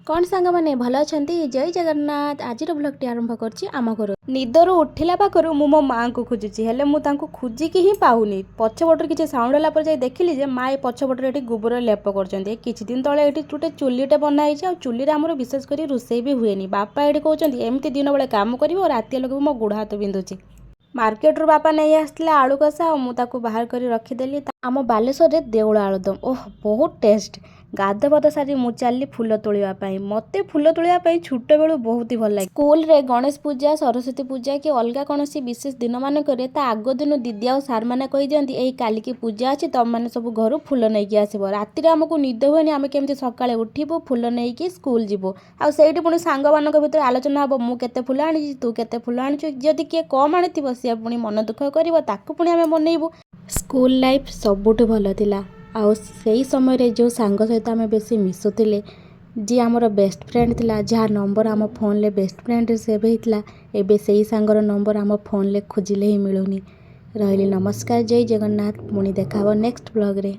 कौन सांग मैंने भल अच्छा जय जगन्नाथ आज ब्लॉग आरंभ करम घर निदर उठिला पाखर मु मो माँ को खोजुची हेले मुझे खोजिकी ही पाऊनी पछपटर किसी साउंड होला जाई देखिली जे माँ पछपटर ये गोबर लेप कर किछि दिन तले ये गोटे चुलीटे बनाई चुली आमर विशेषकर रोसई भी हुए बापा ये कहते एमती दिन बेले काम कर राति लोग मो गोड़ हाथ बिंधुची मार्केट रू बापा नहीं आसला आलू कषा और मुझे बाहर कर रखीदेली आम बालेश्वर देउल आलुदम ओह बहुत टेस्ट गाधपाध सारी मु चली फुल तोड़ापी मत फुल तोड़ापी छोट बेलू बहुत ही भल लगे स्कूल रे गणेश पूजा सरस्वती पूजा कि अलग कौन विशेष दिन मानक आग दिन दीदी आ सार मैंने कही दिखती यही काली की पूजा अच्छी तुम मैंने सब घर फुल नहीं आसब राति आमको निद हुए आम केमी सका उठबू फुल नहीं स्कूल जीवु आईटी पुणी सांग मान भर आलोचना हम मुझे फुल आनी तू के फुल आनी जदि किए कम आनी सी पुणी मन दुख कर आम बनइबू स्कूल लाइफ सबुठ भल थिला आउ से समय जो सांग सहित आम बेसी मिसुले जी आमर बेस्ट फ्रेंड थिला जहाँ नंबर आम फोन ले बेस्ट फ्रेंड सेव होता एबे से सांगर नंबर आम फोन ले खोजिले ही मिलूनी रही नमस्कार जय जगन्नाथ पुणी देखा नेक्स्ट ब्लॉग रे।